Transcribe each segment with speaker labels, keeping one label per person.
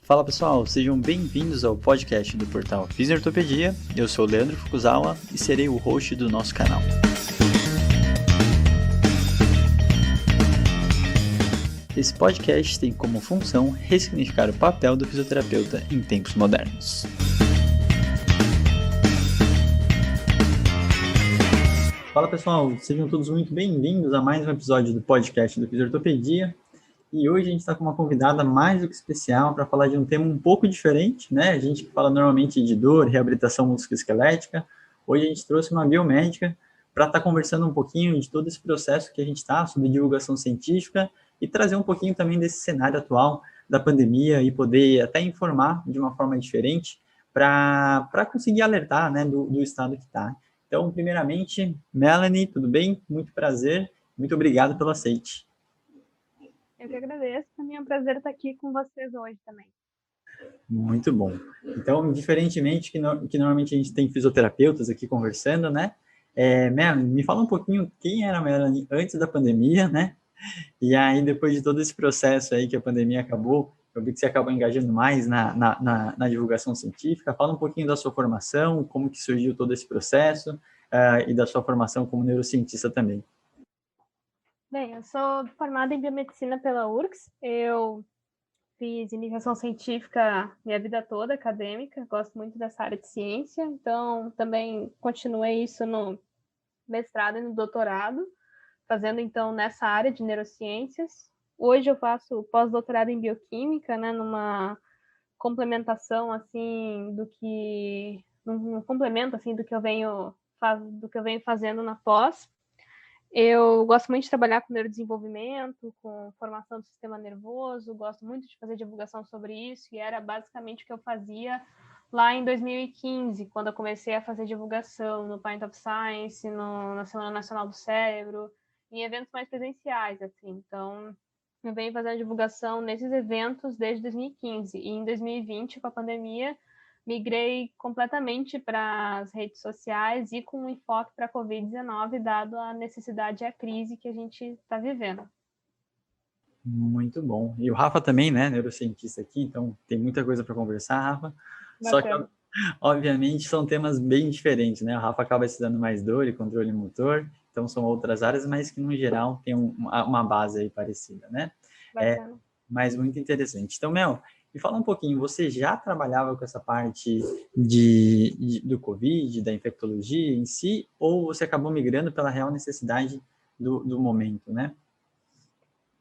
Speaker 1: Fala pessoal, sejam bem-vindos ao podcast do portal Fisiortopedia. Eu sou o Leandro Fukuzawa e serei o host do nosso canal. Esse podcast tem como função ressignificar o papel do fisioterapeuta em tempos modernos. Fala pessoal, sejam todos muito bem-vindos a mais um episódio do podcast do Fisiortopedia. E hoje a gente está com uma convidada mais do que especial para falar de um tema um pouco diferente, né? A gente fala normalmente de dor, reabilitação musculoesquelética. Hoje a gente trouxe uma biomédica para estar conversando um pouquinho de todo esse processo que a gente está, sobre divulgação científica e trazer um pouquinho também desse cenário atual da pandemia e poder até informar de uma forma diferente para conseguir alertar, né, do estado que está. Então, primeiramente, Melanie, tudo bem? Muito prazer, muito obrigado pelo aceite.
Speaker 2: Eu que agradeço, para mim é um prazer estar aqui com vocês hoje também.
Speaker 1: Muito bom. Então, diferentemente que normalmente a gente tem fisioterapeutas aqui conversando, né? Melanie, me fala um pouquinho quem era a Melanie antes da pandemia, né? E aí, depois de todo esse processo aí que a pandemia acabou, eu vi que você acabou engajando mais na divulgação científica. Fala um pouquinho da sua formação, como que surgiu todo esse processo, e da sua formação como neurocientista também.
Speaker 2: Bem, eu sou formada em biomedicina pela URGS. Eu fiz iniciação científica minha vida toda, acadêmica. Gosto muito dessa área de ciência, então também continuei isso no mestrado e no doutorado, fazendo então nessa área de neurociências. Hoje eu faço pós-doutorado em bioquímica, né, numa complementação assim num complemento assim do que eu venho fazendo na pós. Eu gosto muito de trabalhar com neurodesenvolvimento, com formação do sistema nervoso, gosto muito de fazer divulgação sobre isso, e era basicamente o que eu fazia lá em 2015, quando eu comecei a fazer divulgação no Pint of Science, na Semana Nacional do Cérebro, em eventos mais presenciais, assim. Então, eu venho fazendo divulgação nesses eventos desde 2015, e em 2020, com a pandemia, migrei completamente para as redes sociais e com um enfoque para a Covid-19, dado a necessidade e a crise que a gente está vivendo.
Speaker 1: Muito bom. E o Rafa também, né, neurocientista aqui, então tem muita coisa para conversar, Rafa. Só que,
Speaker 2: Bacana.
Speaker 1: obviamente, são temas bem diferentes, né? O Rafa acaba estudando mais dor e controle motor, então são outras áreas, mas que, no geral, tem uma base aí parecida, né?
Speaker 2: Bacana.
Speaker 1: Mas muito interessante. Então, Mel, me fala um pouquinho, você já trabalhava com essa parte do Covid, da infectologia em si, ou você acabou migrando pela real necessidade do momento, né?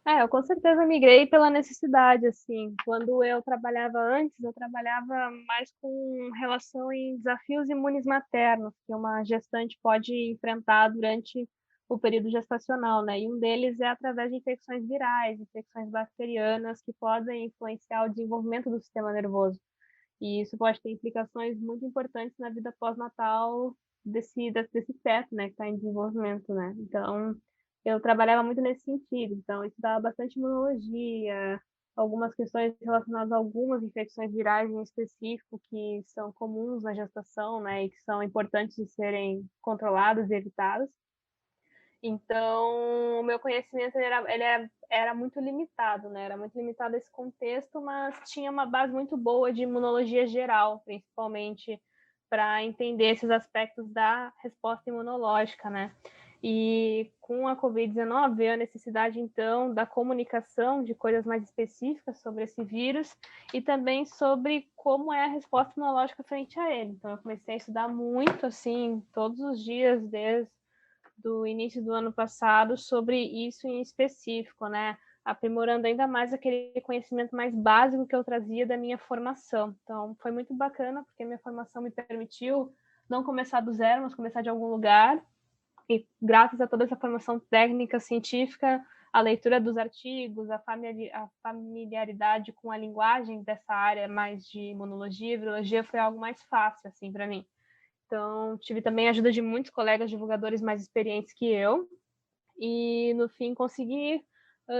Speaker 2: Eu com certeza migrei pela necessidade, assim. Quando eu trabalhava antes, eu trabalhava mais com relação em desafios imunes maternos, que uma gestante pode enfrentar durante o período gestacional, né? E um deles é através de infecções virais, infecções bacterianas, que podem influenciar o desenvolvimento do sistema nervoso. E isso pode ter implicações muito importantes na vida pós-natal desse feto, né, que está em desenvolvimento, né? Então, eu trabalhava muito nesse sentido. Então, eu estudava bastante imunologia, algumas questões relacionadas a algumas infecções virais em específico que são comuns na gestação, né, e que são importantes de serem controladas e evitadas. Então, o meu conhecimento era muito limitado, né? Era muito limitado a esse contexto, mas tinha uma base muito boa de imunologia geral, principalmente para entender esses aspectos da resposta imunológica, né? E com a Covid-19 veio a necessidade, então, da comunicação de coisas mais específicas sobre esse vírus e também sobre como é a resposta imunológica frente a ele. Então, eu comecei a estudar muito, assim, todos os dias, desde do início do ano passado sobre isso em específico, né? Aprimorando ainda mais aquele conhecimento mais básico que eu trazia da minha formação. Então, foi muito bacana, porque minha formação me permitiu não começar do zero, mas começar de algum lugar. E graças a toda essa formação técnica, científica, a leitura dos artigos, a familiaridade com a linguagem dessa área mais de imunologia e virologia foi algo mais fácil, assim, para mim. Então, tive também a ajuda de muitos colegas divulgadores mais experientes que eu, e no fim consegui,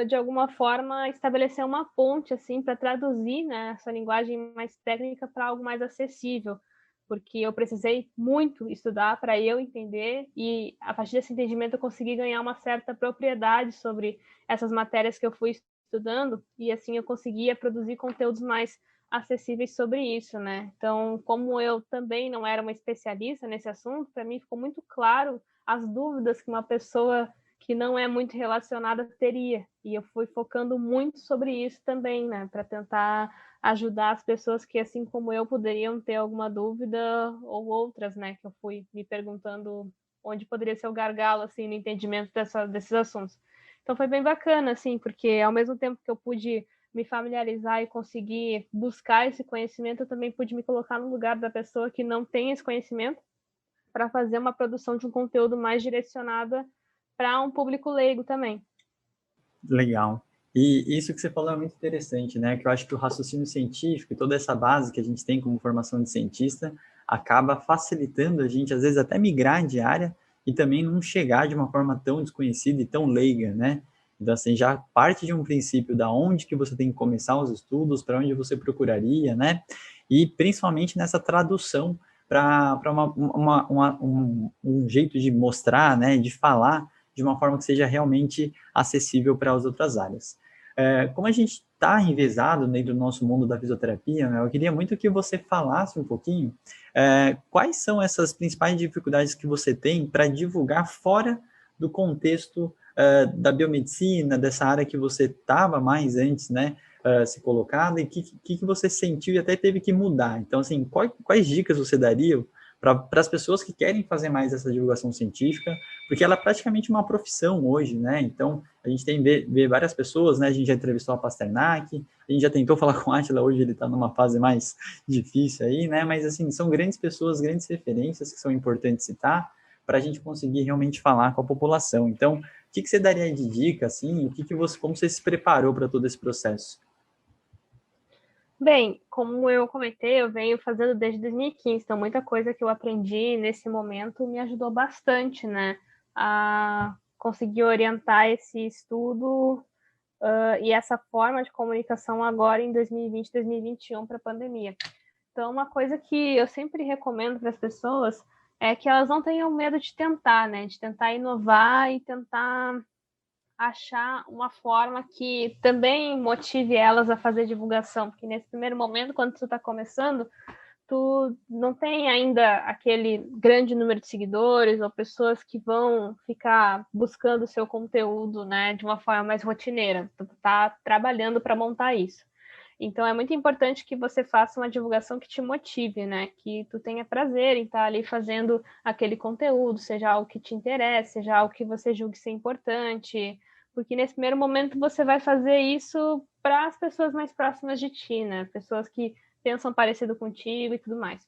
Speaker 2: de alguma forma, estabelecer uma ponte assim para traduzir, né, essa linguagem mais técnica para algo mais acessível, porque eu precisei muito estudar para eu entender, e a partir desse entendimento eu consegui ganhar uma certa propriedade sobre essas matérias que eu fui estudando, e assim eu conseguia produzir conteúdos mais acessíveis sobre isso, né? Então, como eu também não era uma especialista nesse assunto, para mim ficou muito claro as dúvidas que uma pessoa que não é muito relacionada teria. E eu fui focando muito sobre isso também, né? Para tentar ajudar as pessoas que, assim como eu, poderiam ter alguma dúvida ou outras, né? Que eu fui me perguntando onde poderia ser o gargalo, assim, no entendimento desses assuntos. Então foi bem bacana, assim, porque ao mesmo tempo que eu pude me familiarizar e conseguir buscar esse conhecimento, eu também pude me colocar no lugar da pessoa que não tem esse conhecimento para fazer uma produção de um conteúdo mais direcionada para um público leigo também.
Speaker 1: Legal. E isso que você falou é muito interessante, né? Que eu acho que o raciocínio científico e toda essa base que a gente tem como formação de cientista acaba facilitando a gente, às vezes, até migrar de área e também não chegar de uma forma tão desconhecida e tão leiga, né? Então, assim, já parte de um princípio da onde que você tem que começar os estudos, para onde você procuraria, né? E principalmente nessa tradução para um jeito de mostrar, né? De falar de uma forma que seja realmente acessível para as outras áreas. Como a gente está envezado dentro do nosso mundo da fisioterapia, né, eu queria muito que você falasse um pouquinho quais são essas principais dificuldades que você tem para divulgar fora do contexto da biomedicina, dessa área que você estava mais antes, né, se colocado, e o que você sentiu e até teve que mudar. Então, assim, quais dicas você daria para as pessoas que querem fazer mais essa divulgação científica, porque ela é praticamente uma profissão hoje, né? Então, a gente tem vê várias pessoas, né? A gente já entrevistou a Pasternak, a gente já tentou falar com o Átila, hoje ele está numa fase mais difícil aí, né? Mas, assim, são grandes pessoas, grandes referências que são importantes citar para a gente conseguir realmente falar com a população. Então, o que você daria de dica, assim? Como você se preparou para todo esse processo?
Speaker 2: Bem, como eu comentei, eu venho fazendo desde 2015, então muita coisa que eu aprendi nesse momento me ajudou bastante, né, a conseguir orientar esse estudo e essa forma de comunicação agora em 2020, 2021 para a pandemia. Então, uma coisa que eu sempre recomendo para as pessoas é que elas não tenham medo de tentar, né, de tentar inovar e tentar achar uma forma que também motive elas a fazer divulgação, porque nesse primeiro momento, quando tu está começando, tu não tem ainda aquele grande número de seguidores ou pessoas que vão ficar buscando o seu conteúdo, né, de uma forma mais rotineira. Tu tá trabalhando para montar isso. Então é muito importante que você faça uma divulgação que te motive, né? Que tu tenha prazer em estar ali fazendo aquele conteúdo, seja algo que te interesse, seja algo que você julgue ser importante, porque nesse primeiro momento você vai fazer isso para as pessoas mais próximas de ti, né? Pessoas que pensam parecido contigo e tudo mais.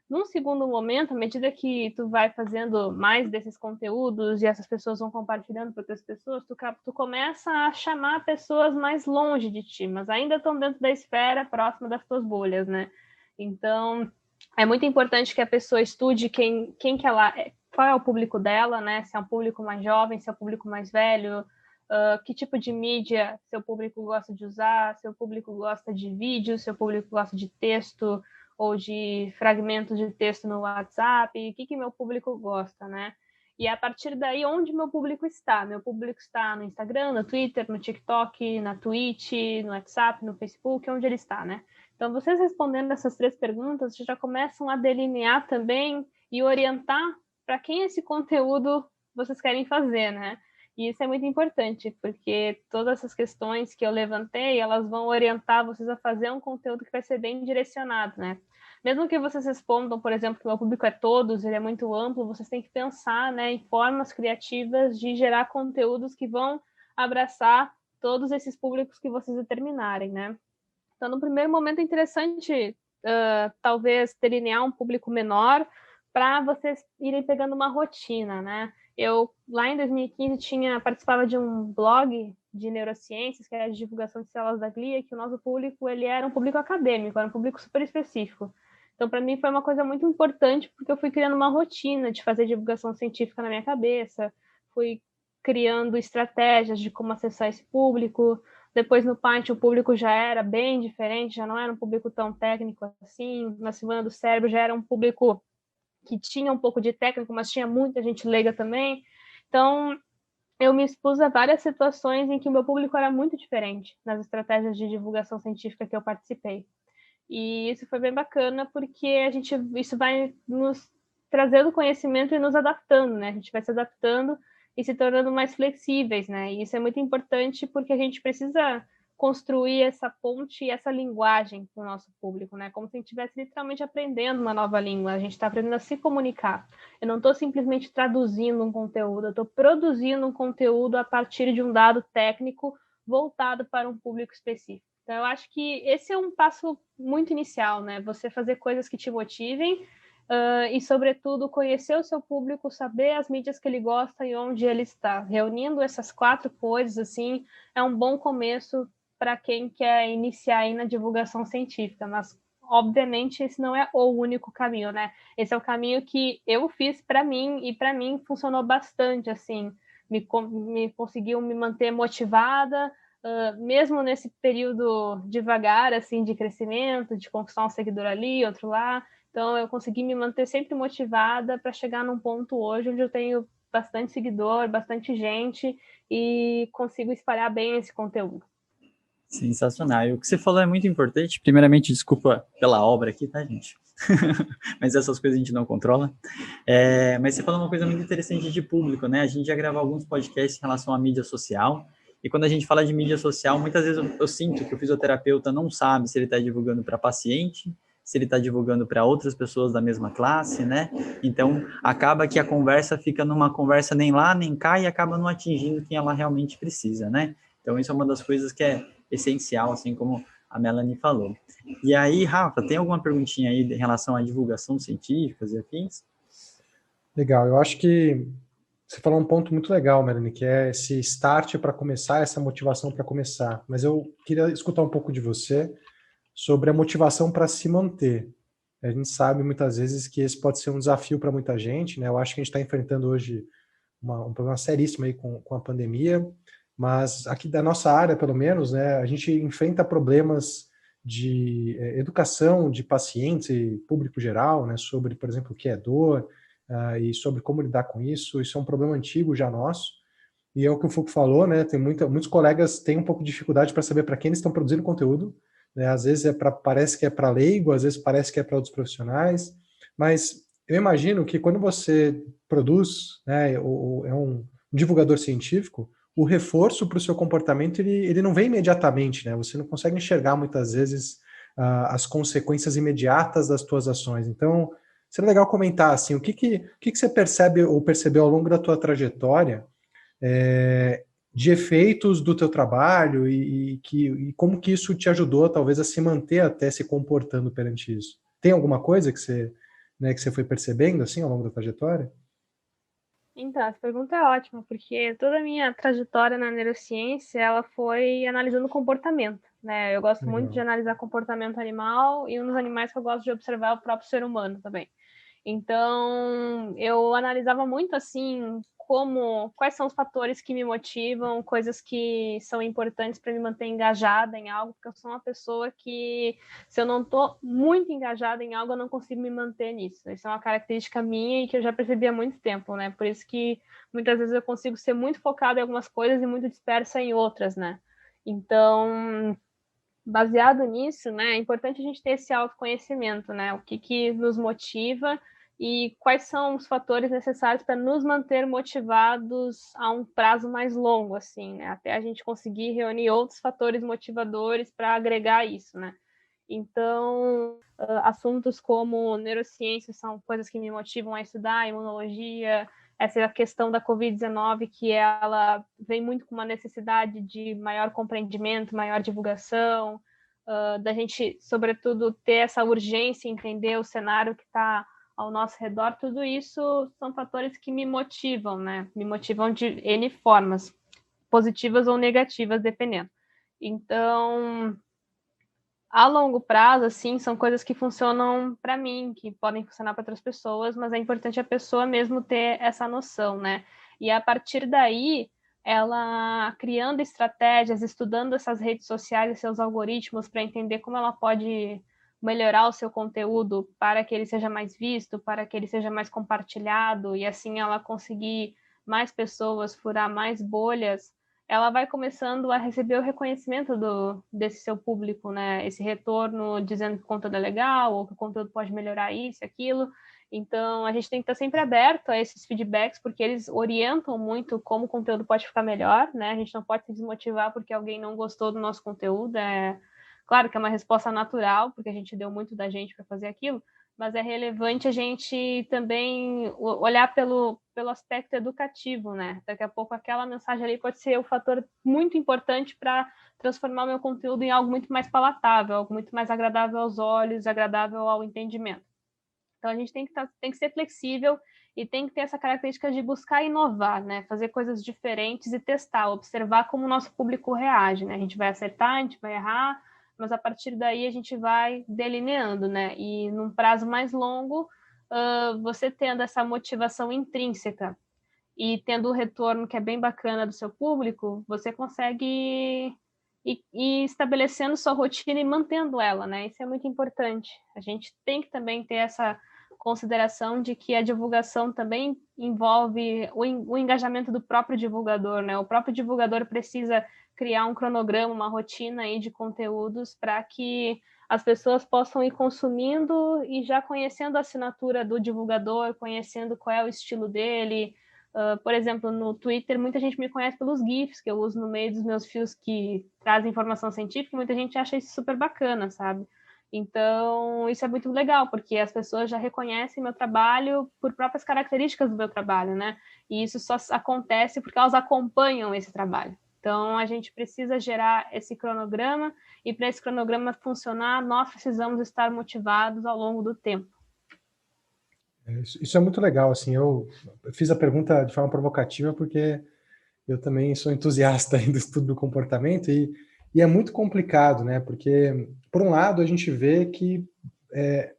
Speaker 2: Num segundo momento, à medida que tu vai fazendo mais desses conteúdos e essas pessoas vão compartilhando para outras pessoas, tu começa a chamar pessoas mais longe de ti, mas ainda estão dentro da esfera próxima das tuas bolhas, né? Então, é muito importante que a pessoa estude quem que ela é, qual é o público dela, né? Se é um público mais jovem, se é um público mais velho, que tipo de mídia seu público gosta de usar, seu público gosta de vídeo, seu público gosta de texto, ou de fragmentos de texto no WhatsApp, o que meu público gosta, né? E a partir daí, onde meu público está? Meu público está no Instagram, no Twitter, no TikTok, na Twitch, no WhatsApp, no Facebook, onde ele está, né? Então, vocês respondendo essas três perguntas, já começam a delinear também e orientar para quem esse conteúdo vocês querem fazer, né? E isso é muito importante, porque todas essas questões que eu levantei, elas vão orientar vocês a fazer um conteúdo que vai ser bem direcionado, né? Mesmo que vocês respondam, por exemplo, que o meu público é todos, ele é muito amplo, vocês têm que pensar, né, em formas criativas de gerar conteúdos que vão abraçar todos esses públicos que vocês determinarem, né? Então, no primeiro momento é interessante, talvez, delinear um público menor para vocês irem pegando uma rotina, né? Eu, lá em 2015, participava de um blog de neurociências, que era de divulgação de células da glia, que o nosso público, ele era um público acadêmico, era um público super específico. Então, para mim, foi uma coisa muito importante, porque eu fui criando uma rotina de fazer divulgação científica na minha cabeça, fui criando estratégias de como acessar esse público. Depois, no Paint, o público já era bem diferente, já não era um público tão técnico assim. Na Semana do Cérebro já era um público que tinha um pouco de técnico, mas tinha muita gente leiga também. Então, eu me expus a várias situações em que o meu público era muito diferente nas estratégias de divulgação científica que eu participei. E isso foi bem bacana, porque isso vai nos trazendo conhecimento e nos adaptando, né? A gente vai se adaptando e se tornando mais flexíveis, né? E isso é muito importante porque a gente precisa construir essa ponte e essa linguagem com o nosso público, né? Como se a gente estivesse literalmente aprendendo uma nova língua, a gente está aprendendo a se comunicar. Eu não estou simplesmente traduzindo um conteúdo, eu estou produzindo um conteúdo a partir de um dado técnico voltado para um público específico. Então, eu acho que esse é um passo muito inicial, né? Você fazer coisas que te motivem e, sobretudo, conhecer o seu público, saber as mídias que ele gosta e onde ele está. Reunindo essas 4 coisas, assim, é um bom começo para quem quer iniciar aí na divulgação científica, mas obviamente esse não é o único caminho, né? Esse é o caminho que eu fiz para mim e para mim funcionou bastante, assim, me conseguiu me manter motivada, mesmo nesse período devagar, assim, de crescimento, de conquistar um seguidor ali, outro lá. Então eu consegui me manter sempre motivada para chegar num ponto hoje onde eu tenho bastante seguidor, bastante gente e consigo espalhar bem esse conteúdo.
Speaker 1: Sensacional. E o que você falou é muito importante. Primeiramente, desculpa pela obra aqui, tá, gente? Mas essas coisas a gente não controla. Mas você falou uma coisa muito interessante de público, né? A gente já gravou alguns podcasts em relação à mídia social. E quando a gente fala de mídia social, muitas vezes eu sinto que o fisioterapeuta não sabe se ele está divulgando para paciente, se ele está divulgando para outras pessoas da mesma classe, né? Então, acaba que a conversa fica numa conversa nem lá, nem cá, e acaba não atingindo quem ela realmente precisa, né? Então, isso é uma das coisas que é essencial, assim como a Melanie falou. E aí, Rafa, tem alguma perguntinha aí em relação à divulgação científica e afins?
Speaker 3: Legal, eu acho que você falou um ponto muito legal, Melanie, que é esse start para começar, essa motivação para começar. Mas eu queria escutar um pouco de você sobre a motivação para se manter. A gente sabe muitas vezes que esse pode ser um desafio para muita gente, né? Eu acho que a gente está enfrentando hoje um problema seríssimo aí com a pandemia, mas aqui da nossa área, pelo menos, né, a gente enfrenta problemas de educação de pacientes e público geral, né, sobre, por exemplo, o que é dor, e sobre como lidar com isso. Isso é um problema antigo já nosso, e é o que o Foucault falou, né, tem muitos colegas têm um pouco de dificuldade para saber para quem eles estão produzindo conteúdo, né, às vezes parece que é para leigo, às vezes parece que é para outros profissionais, mas eu imagino que quando você produz, né, é um divulgador científico, o reforço para o seu comportamento ele não vem imediatamente, né? Você não consegue enxergar muitas vezes as consequências imediatas das suas ações. Então, seria legal comentar assim, o que você percebe ou percebeu ao longo da tua trajetória de efeitos do teu trabalho e como que isso te ajudou talvez a se manter até se comportando perante isso. Tem alguma coisa que você foi percebendo assim ao longo da trajetória?
Speaker 2: Então, essa pergunta é ótima, porque toda a minha trajetória na neurociência, ela foi analisando comportamento, né? Eu gosto muito de
Speaker 3: Legal.
Speaker 2: analisar comportamento animal e um dos animais que eu gosto de observar é o próprio ser humano também. Então, eu analisava muito assim quais são os fatores que me motivam, coisas que são importantes para me manter engajada em algo, porque eu sou uma pessoa que, se eu não estou muito engajada em algo, eu não consigo me manter nisso. Isso é uma característica minha e que eu já percebi há muito tempo, né? Por isso que muitas vezes eu consigo ser muito focada em algumas coisas e muito dispersa em outras, né? Então, baseado nisso, né, é importante a gente ter esse autoconhecimento, né, o que nos motiva e quais são os fatores necessários para nos manter motivados a um prazo mais longo, assim, né, até a gente conseguir reunir outros fatores motivadores para agregar isso, né. Então, assuntos como neurociência são coisas que me motivam a estudar, imunologia, essa é a questão da Covid-19, que ela vem muito com uma necessidade de maior compreendimento, maior divulgação, da gente, sobretudo, ter essa urgência, entender o cenário que está ao nosso redor, tudo isso são fatores que me motivam, né? Me motivam de N formas, positivas ou negativas, dependendo. Então, a longo prazo, assim, são coisas que funcionam para mim, que podem funcionar para outras pessoas, mas é importante a pessoa mesmo ter essa noção, né? E a partir daí, ela criando estratégias, estudando essas redes sociais e seus algoritmos para entender como ela pode melhorar o seu conteúdo para que ele seja mais visto, para que ele seja mais compartilhado e assim ela conseguir mais pessoas, furar mais bolhas, ela vai começando a receber o reconhecimento desse seu público, né? Esse retorno dizendo que o conteúdo é legal, ou que o conteúdo pode melhorar isso, aquilo. Então, a gente tem que estar sempre aberto a esses feedbacks, porque eles orientam muito como o conteúdo pode ficar melhor, né? A gente não pode se desmotivar porque alguém não gostou do nosso conteúdo. Claro que é uma resposta natural, porque a gente deu muito da gente para fazer aquilo, mas é relevante a gente também olhar pelo aspecto educativo, né? Daqui a pouco aquela mensagem ali pode ser um fator muito importante para transformar o meu conteúdo em algo muito mais palatável, algo muito mais agradável aos olhos, agradável ao entendimento. Então, a gente tem que ser flexível e tem que ter essa característica de buscar inovar, né? Fazer coisas diferentes e testar, observar como o nosso público reage, né? A gente vai acertar, a gente vai errar, mas a partir daí a gente vai delineando, né? E num prazo mais longo, você tendo essa motivação intrínseca e tendo o retorno que é bem bacana do seu público, você consegue ir estabelecendo sua rotina e mantendo ela, né? Isso é muito importante. A gente tem que também ter essa consideração de que a divulgação também envolve o engajamento do próprio divulgador, né? O próprio divulgador precisa criar um cronograma, uma rotina aí de conteúdos para que as pessoas possam ir consumindo e já conhecendo a assinatura do divulgador, conhecendo qual é o estilo dele. Por exemplo, no Twitter, muita gente me conhece pelos GIFs que eu uso no meio dos meus fios que trazem informação científica, muita gente acha isso super bacana, sabe? Então, isso é muito legal, porque as pessoas já reconhecem meu trabalho por próprias características do meu trabalho, né? E isso só acontece porque elas acompanham esse trabalho. Então, a gente precisa gerar esse cronograma, e para esse cronograma funcionar, nós precisamos estar motivados ao longo do tempo.
Speaker 3: Isso é muito legal, assim, eu fiz a pergunta de forma provocativa porque eu também sou entusiasta do estudo do comportamento e é muito complicado, né? Porque, por um lado, a gente vê que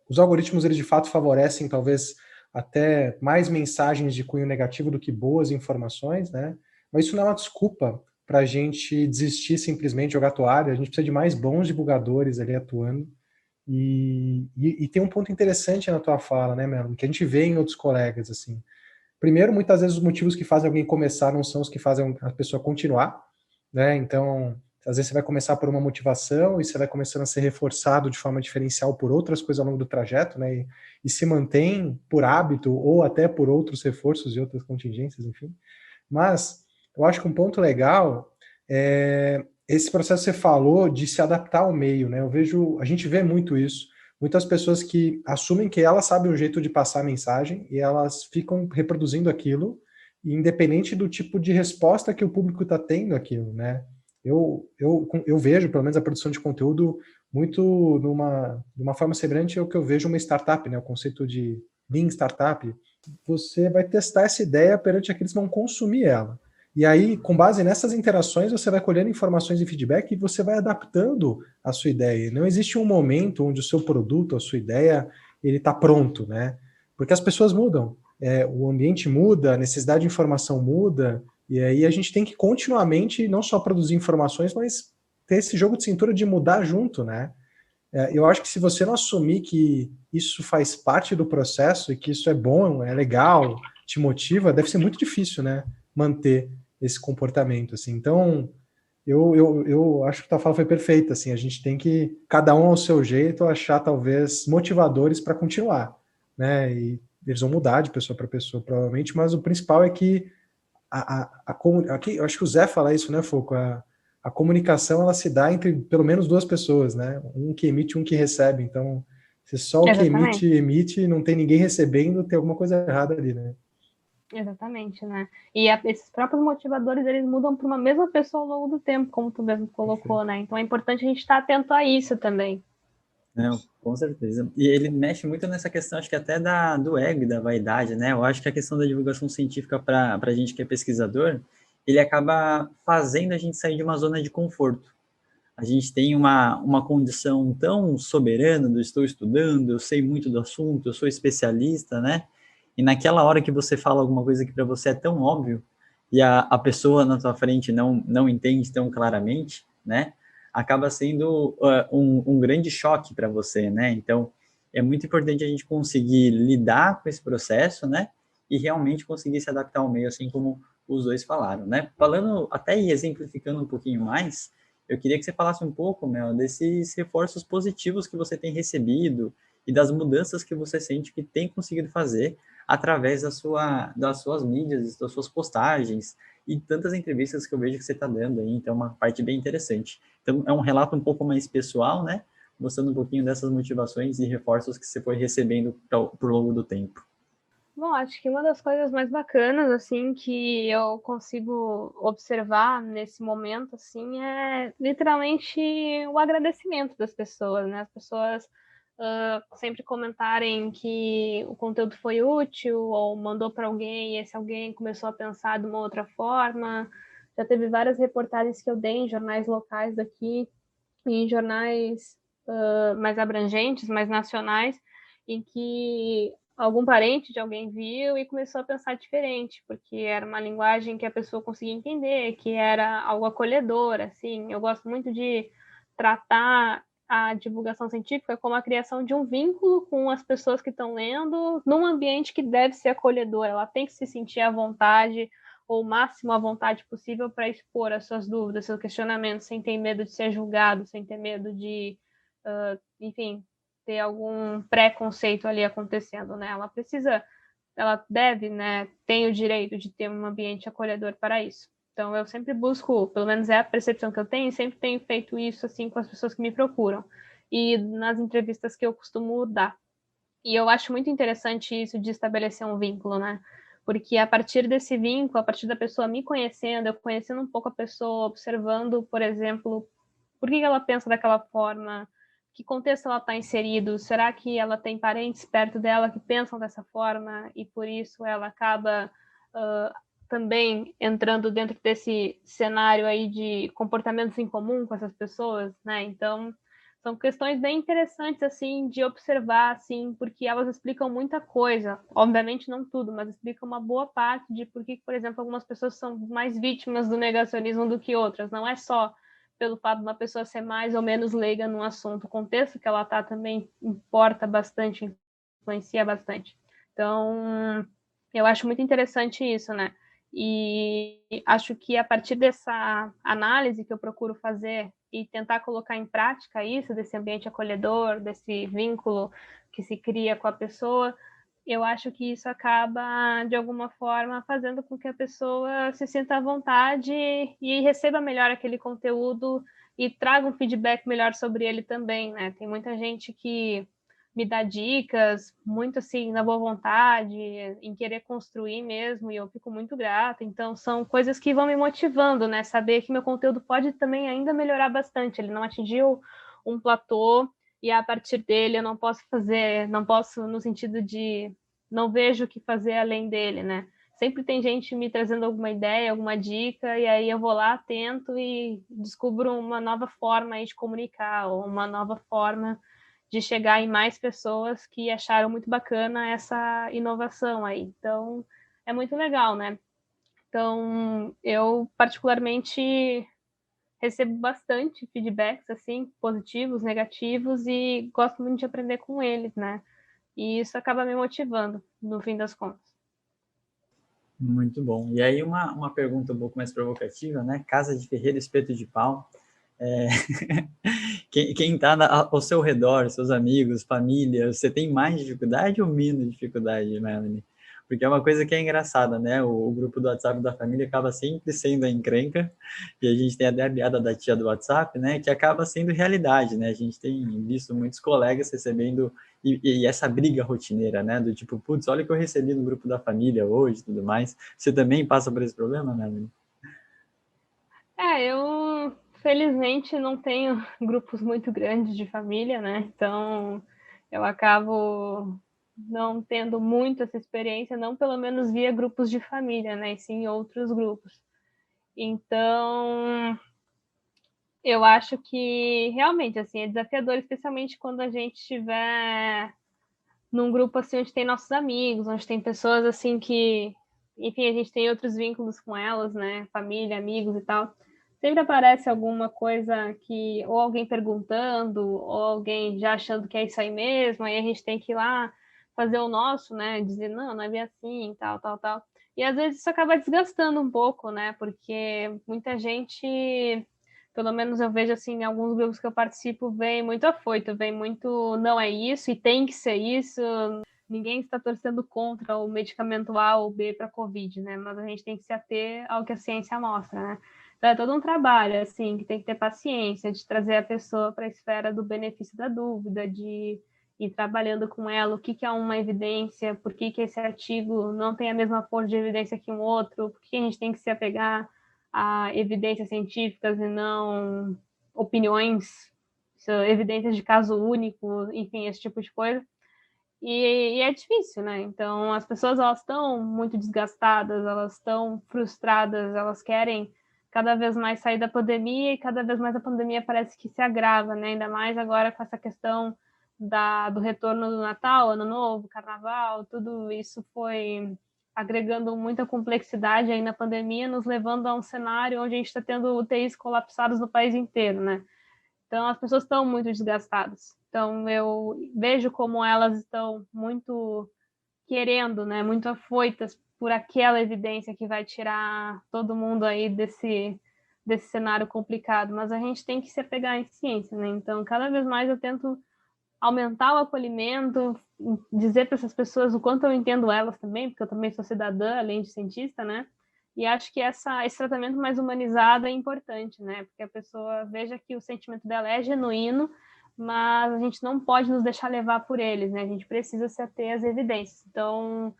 Speaker 3: os algoritmos, eles de fato favorecem talvez até mais mensagens de cunho negativo do que boas informações, né? Mas isso não é uma desculpa para a gente desistir simplesmente de jogar toalha. A gente precisa de mais bons divulgadores ali atuando. E tem um ponto interessante na tua fala, né, Melanie, que a gente vê em outros colegas, assim. Primeiro, muitas vezes os motivos que fazem alguém começar não são os que fazem a pessoa continuar, né? Então, às vezes você vai começar por uma motivação e você vai começando a ser reforçado de forma diferencial por outras coisas ao longo do trajeto, né? E se mantém por hábito ou até por outros reforços e outras contingências, enfim. Mas eu acho que um ponto legal é esse processo que você falou de se adaptar ao meio, né? A gente vê muito isso. Muitas pessoas que assumem que elas sabem o jeito de passar a mensagem e elas ficam reproduzindo aquilo, independente do tipo de resposta que o público está tendo aquilo, né? Eu vejo, pelo menos, a produção de conteúdo muito numa forma semelhante ao que eu vejo uma startup, né? O conceito de Lean Startup. Você vai testar essa ideia perante aqueles que vão consumir ela. E aí, com base nessas interações, você vai colhendo informações e feedback e você vai adaptando a sua ideia. Não existe um momento onde o seu produto, a sua ideia, ele está pronto, né? Porque as pessoas mudam, o ambiente muda, a necessidade de informação muda, e aí a gente tem que continuamente não só produzir informações, mas ter esse jogo de cintura de mudar junto, né? Eu acho que se você não assumir que isso faz parte do processo e que isso é bom, é legal, te motiva, deve ser muito difícil, né? Manter esse comportamento, assim. Então, eu acho que a tua fala foi perfeita, assim. A gente tem que, cada um ao seu jeito, achar talvez motivadores para continuar, né? E eles vão mudar de pessoa para pessoa, provavelmente, mas o principal é que aqui, eu acho que o Zé fala isso, né, Foucault? A comunicação, ela se dá entre pelo menos duas pessoas, né? Um que emite, um que recebe. Então, se só o que emite, não tem ninguém recebendo, tem alguma coisa errada ali, né?
Speaker 2: Exatamente, né? E esses próprios motivadores, eles mudam para uma mesma pessoa ao longo do tempo, como tu mesmo colocou, Perfeito. Né? Então é importante a gente estar atento a isso também.
Speaker 1: Não, com certeza. E ele mexe muito nessa questão, acho que até do ego e da vaidade, né? Eu acho que a questão da divulgação científica para a gente que é pesquisador, ele acaba fazendo a gente sair de uma zona de conforto. A gente tem uma condição tão soberana do estou estudando, eu sei muito do assunto, eu sou especialista, né? E naquela hora que você fala alguma coisa que para você é tão óbvio, e a pessoa na tua frente não entende tão claramente, né? Acaba sendo um grande choque para você, né? Então, é muito importante a gente conseguir lidar com esse processo, né? E realmente conseguir se adaptar ao meio, assim como os dois falaram, né? Falando, até e exemplificando um pouquinho mais, eu queria que você falasse um pouco, Mel, desses reforços positivos que você tem recebido e das mudanças que você sente que tem conseguido fazer através das suas mídias, das suas postagens e tantas entrevistas que eu vejo que você está dando aí, então é uma parte bem interessante. Então, é um relato um pouco mais pessoal, né? Mostrando um pouquinho dessas motivações e reforços que você foi recebendo por longo do tempo.
Speaker 2: Bom, acho que uma das coisas mais bacanas, assim, que eu consigo observar nesse momento, assim, é literalmente o agradecimento das pessoas, né? As pessoas sempre comentarem que o conteúdo foi útil ou mandou para alguém e esse alguém começou a pensar de uma outra forma. Já teve várias reportagens que eu dei em jornais locais daqui e em jornais mais abrangentes, mais nacionais, em que algum parente de alguém viu e começou a pensar diferente, porque era uma linguagem que a pessoa conseguia entender, que era algo acolhedor, assim. Eu gosto muito de tratar a divulgação científica como a criação de um vínculo com as pessoas que estão lendo, num ambiente que deve ser acolhedor. Ela tem que se sentir à vontade, ou o máximo à vontade possível para expor as suas dúvidas, seus questionamentos, sem ter medo de ser julgado, sem ter medo de, enfim, ter algum preconceito ali acontecendo, né? Ela deve, né, tem o direito de ter um ambiente acolhedor para isso. Então, eu sempre busco, pelo menos é a percepção que eu tenho, sempre tenho feito isso, assim, com as pessoas que me procuram. E nas entrevistas que eu costumo dar. E eu acho muito interessante isso de estabelecer um vínculo, né? Porque a partir desse vínculo, a partir da pessoa me conhecendo, eu conhecendo um pouco a pessoa, observando, por exemplo, por que ela pensa daquela forma, que contexto ela está inserido, será que ela tem parentes perto dela que pensam dessa forma e por isso ela acaba também entrando dentro desse cenário aí de comportamentos em comum com essas pessoas, né? Então, são questões bem interessantes, assim, de observar, assim, porque elas explicam muita coisa. Obviamente não tudo, mas explicam uma boa parte de por que, por exemplo, algumas pessoas são mais vítimas do negacionismo do que outras. Não é só pelo fato de uma pessoa ser mais ou menos leiga num assunto. O contexto que ela está também importa bastante, influencia bastante. Então, eu acho muito interessante isso, né? E acho que a partir dessa análise que eu procuro fazer e tentar colocar em prática isso, desse ambiente acolhedor, desse vínculo que se cria com a pessoa, eu acho que isso acaba, de alguma forma, fazendo com que a pessoa se sinta à vontade e receba melhor aquele conteúdo e traga um feedback melhor sobre ele também, né? Tem muita gente que me dá dicas, muito assim, na boa vontade, em querer construir mesmo, e eu fico muito grata. Então, são coisas que vão me motivando, né? Saber que meu conteúdo pode também ainda melhorar bastante. Ele não atingiu um platô, e a partir dele eu não posso fazer, não posso no sentido de não vejo o que fazer além dele, né? Sempre tem gente me trazendo alguma ideia, alguma dica, e aí eu vou lá, tento e descubro uma nova forma aí de comunicar, ou uma nova forma de chegar em mais pessoas que acharam muito bacana essa inovação aí. Então, é muito legal, né? Então, eu particularmente recebo bastante feedbacks, assim, positivos, negativos, e gosto muito de aprender com eles, né? E isso acaba me motivando, no fim das contas.
Speaker 1: Muito bom. E aí uma pergunta um pouco mais provocativa, né? Casa de ferreiro, espeto de pau. É... quem está ao seu redor, seus amigos, família, você tem mais dificuldade ou menos dificuldade, Melanie? Porque é uma coisa que é engraçada, né? O grupo do WhatsApp da família acaba sempre sendo a encrenca, e a gente tem até a piada da tia do WhatsApp, né? Que acaba sendo realidade, né? A gente tem visto muitos colegas recebendo, e essa briga rotineira, né? Do tipo, putz, olha o que eu recebi no grupo da família hoje e tudo mais. Você também passa por esse problema, Melanie?
Speaker 2: Eu felizmente não tenho grupos muito grandes de família, né? Então eu acabo não tendo muito essa experiência, não pelo menos via grupos de família, né? E sim outros grupos. Então eu acho que realmente assim é desafiador, especialmente quando a gente estiver num grupo assim onde tem nossos amigos, onde tem pessoas assim que, enfim, a gente tem outros vínculos com elas, né? Família, amigos e tal. Sempre aparece alguma coisa que, ou alguém perguntando, ou alguém já achando que é isso aí mesmo, aí a gente tem que ir lá fazer o nosso, né? Dizer, não, não é bem assim, tal, tal, tal. E às vezes isso acaba desgastando um pouco, né? Porque muita gente, pelo menos eu vejo assim, em alguns grupos que eu participo, vem muito afoito, vem muito não é isso e tem que ser isso. Ninguém está torcendo contra o medicamento A ou B para Covid, né? Mas a gente tem que se ater ao que a ciência mostra, né? Então é todo um trabalho, assim, que tem que ter paciência de trazer a pessoa para a esfera do benefício da dúvida, de ir trabalhando com ela o que é uma evidência, por que esse artigo não tem a mesma força de evidência que um outro, por que a gente tem que se apegar a evidências científicas e não opiniões, evidências de caso único, enfim, esse tipo de coisa. E é difícil, né? Então, as pessoas, elas estão muito desgastadas, elas estão frustradas, elas querem cada vez mais sair da pandemia e cada vez mais a pandemia parece que se agrava, né? Ainda mais agora com essa questão do retorno do Natal, Ano Novo, Carnaval, tudo isso foi agregando muita complexidade aí na pandemia, nos levando a um cenário onde a gente está tendo UTIs colapsados no país inteiro, né? Então, as pessoas estão muito desgastadas. Então, eu vejo como elas estão muito querendo, né, muito afoitas por aquela evidência que vai tirar todo mundo aí desse cenário complicado. Mas a gente tem que se apegar em ciência, né? Então, cada vez mais eu tento aumentar o acolhimento, dizer para essas pessoas o quanto eu entendo elas também, porque eu também sou cidadã, além de cientista, né? E acho que esse tratamento mais humanizado é importante, né? Porque a pessoa veja que o sentimento dela é genuíno, mas a gente não pode nos deixar levar por eles, né? A gente precisa se ater às evidências. Então,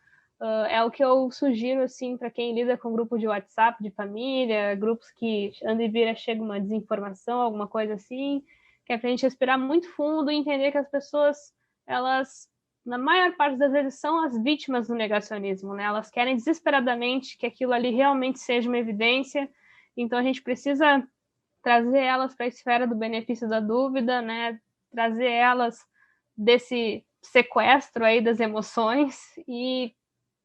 Speaker 2: é o que eu sugiro, assim, para quem lida com grupo de WhatsApp, de família, grupos que anda e vira, chega uma desinformação, alguma coisa assim, que é para a gente respirar muito fundo e entender que as pessoas, elas, na maior parte das vezes, são as vítimas do negacionismo, né? Elas querem desesperadamente que aquilo ali realmente seja uma evidência, então a gente precisa trazer elas para a esfera do benefício da dúvida, né? Trazer elas desse sequestro aí das emoções e,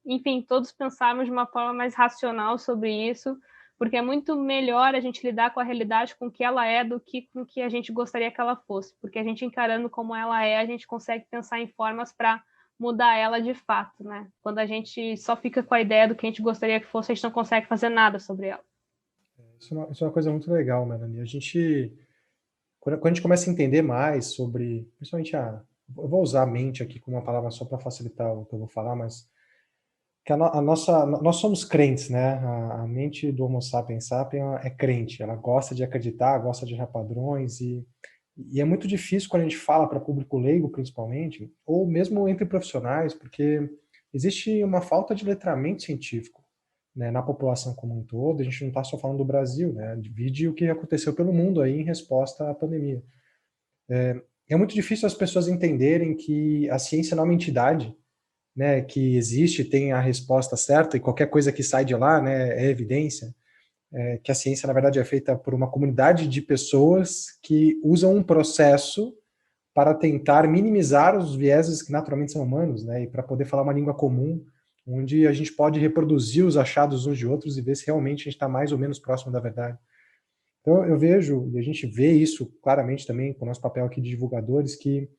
Speaker 2: enfim, todos pensarmos de uma forma mais racional sobre isso, porque é muito melhor a gente lidar com a realidade com o que ela é do que com o que a gente gostaria que ela fosse, porque a gente encarando como ela é, a gente consegue pensar em formas para mudar ela de fato, né? Quando a gente só fica com a ideia do que a gente gostaria que fosse, a gente não consegue fazer nada sobre ela.
Speaker 3: Isso é uma coisa muito legal, Melanie. Quando a gente começa a entender mais sobre, principalmente eu vou usar a mente aqui como uma palavra só para facilitar o que eu vou falar, mas que nós somos crentes, né? A mente do Homo sapiens sapiens é crente, ela gosta de acreditar, gosta de errar padrões e é muito difícil quando a gente fala para público leigo, principalmente, ou mesmo entre profissionais, porque existe uma falta de letramento científico, né, na população como um todo. A gente não está só falando do Brasil, né? Divide o que aconteceu pelo mundo aí em resposta à pandemia. É muito difícil as pessoas entenderem que a ciência não é uma entidade, né, que existe, tem a resposta certa e qualquer coisa que sai de lá, né, é evidência. Que a ciência, na verdade, é feita por uma comunidade de pessoas que usam um processo para tentar minimizar os vieses que naturalmente são humanos, né, e para poder falar uma língua comum, onde a gente pode reproduzir os achados uns de outros e ver se realmente a gente está mais ou menos próximo da verdade. Então, eu vejo, e a gente vê isso claramente também com o nosso papel aqui de divulgadores, que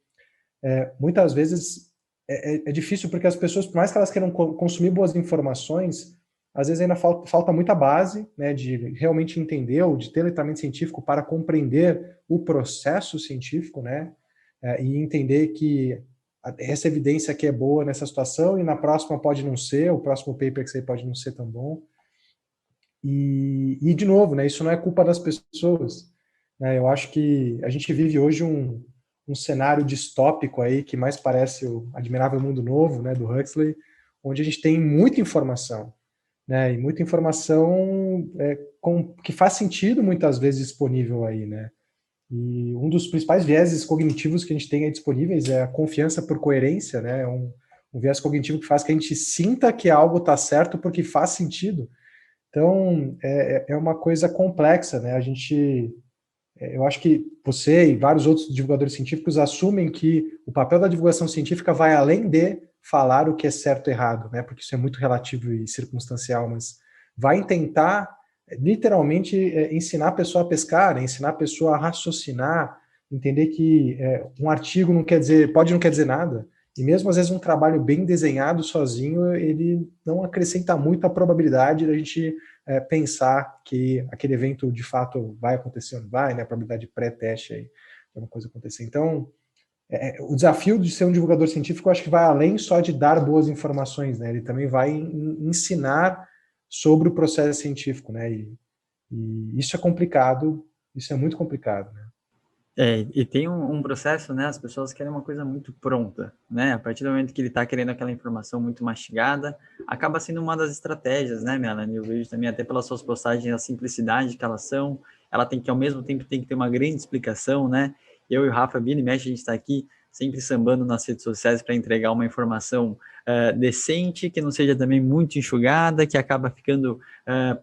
Speaker 3: muitas vezes é difícil porque as pessoas, por mais que elas queiram consumir boas informações, às vezes ainda falta muita base, né, de realmente entender ou de ter letramento científico para compreender o processo científico, né, e entender que essa evidência aqui é boa nessa situação e na próxima pode não ser, o próximo paper que você pode não ser tão bom. E de novo, né, isso não é culpa das pessoas, né, eu acho que a gente vive hoje um cenário distópico aí que mais parece o Admirável Mundo Novo, né, do Huxley, onde a gente tem muita informação, né, e muita informação que faz sentido muitas vezes disponível aí, né, e um dos principais vieses cognitivos que a gente tem aí disponíveis é a confiança por coerência, né, um viés cognitivo que faz que a gente sinta que algo está certo porque faz sentido. Então, é uma coisa complexa, né, eu acho que você e vários outros divulgadores científicos assumem que o papel da divulgação científica vai além de falar o que é certo e errado, né? Porque isso é muito relativo e circunstancial, mas vai tentar, literalmente, ensinar a pessoa a pescar, né? Ensinar a pessoa a raciocinar, entender que um artigo pode não quer dizer nada, E mesmo às vezes um trabalho bem desenhado sozinho, ele não acrescenta muito a probabilidade da gente pensar que aquele evento de fato vai acontecer ou não vai, né? A probabilidade pré-teste aí de alguma coisa acontecer. Então, o desafio de ser um divulgador científico, eu acho que vai além só de dar boas informações, né? Ele também vai ensinar sobre o processo científico, né? E isso é complicado, isso é muito complicado, né?
Speaker 1: E tem um processo, né? As pessoas querem uma coisa muito pronta, né? A partir do momento que ele está querendo aquela informação muito mastigada, acaba sendo uma das estratégias, né, Melanie? Eu vejo também até pelas suas postagens a simplicidade que elas são. Ela tem que, ao mesmo tempo, tem que ter uma grande explicação, né? Eu e o Rafa, Bini, Mexe, a gente está aqui sempre sambando nas redes sociais para entregar uma informação decente, que não seja também muito enxugada, que acaba ficando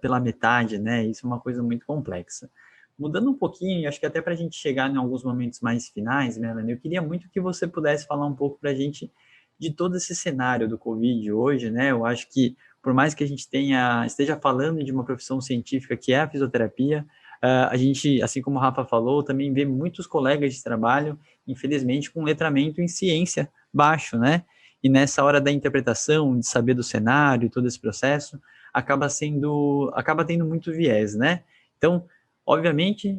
Speaker 1: pela metade, né? Isso é uma coisa muito complexa. Mudando um pouquinho, acho que até para a gente chegar em alguns momentos mais finais, Melanie, eu queria muito que você pudesse falar um pouco para a gente de todo esse cenário do Covid hoje, né? Eu acho que, por mais que a gente esteja falando de uma profissão científica que é a fisioterapia, a gente, assim como o Rafa falou, também vê muitos colegas de trabalho, infelizmente, com letramento em ciência baixo, né? E nessa hora da interpretação, de saber do cenário, todo esse processo, acaba tendo muito viés, né? Então, obviamente,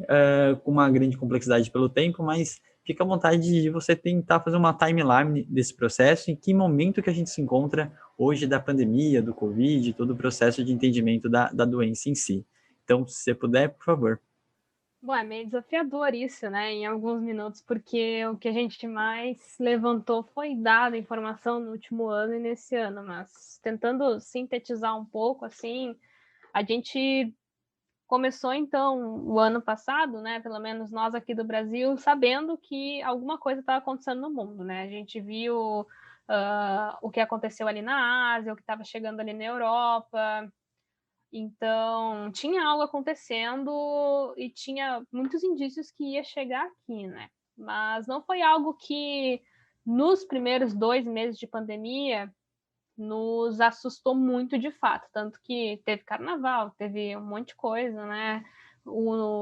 Speaker 1: com uma grande complexidade pelo tempo, mas fica à vontade de você tentar fazer uma timeline desse processo, em que momento que a gente se encontra hoje da pandemia, do Covid, todo o processo de entendimento da doença em si. Então, se você puder, por favor.
Speaker 2: Bom, é meio desafiador isso, né, em alguns minutos, porque o que a gente mais levantou foi dado informação no último ano e nesse ano, mas tentando sintetizar um pouco, assim, a gente começou, então, o ano passado, né, pelo menos nós aqui do Brasil, sabendo que alguma coisa estava acontecendo no mundo, né, a gente viu o que aconteceu ali na Ásia, o que estava chegando ali na Europa. Então, tinha algo acontecendo e tinha muitos indícios que ia chegar aqui, né? Mas não foi algo que, nos primeiros 2 meses de pandemia, nos assustou muito de fato. Tanto que teve carnaval, teve um monte de coisa, né?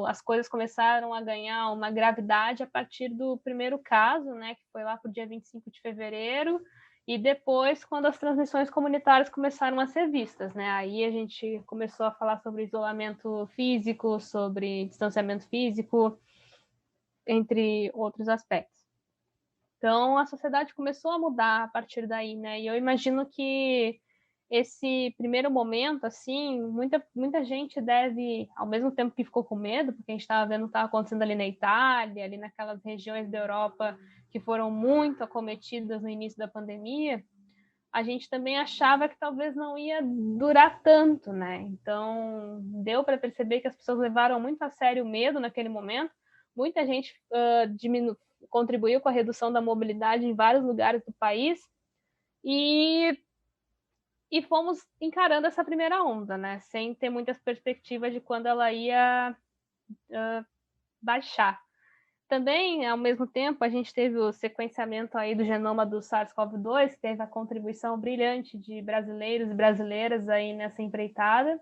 Speaker 2: As coisas começaram a ganhar uma gravidade a partir do primeiro caso, né? Que foi lá para o dia 25 de fevereiro. E depois, quando as transmissões comunitárias começaram a ser vistas, né? Aí a gente começou a falar sobre isolamento físico, sobre distanciamento físico, entre outros aspectos. Então, a sociedade começou a mudar a partir daí, né? E eu imagino que esse primeiro momento, assim, muita gente deve, ao mesmo tempo que ficou com medo, porque a gente estava vendo o que estava acontecendo ali na Itália, ali naquelas regiões da Europa que foram muito acometidas no início da pandemia, a gente também achava que talvez não ia durar tanto, né? Então, deu para perceber que as pessoas levaram muito a sério o medo naquele momento. Muita gente contribuiu com a redução da mobilidade em vários lugares do país e, e fomos encarando essa primeira onda, né? Sem ter muitas perspectivas de quando ela ia baixar. Também, ao mesmo tempo, a gente teve o sequenciamento aí do genoma do SARS-CoV-2, que teve a contribuição brilhante de brasileiros e brasileiras aí nessa empreitada.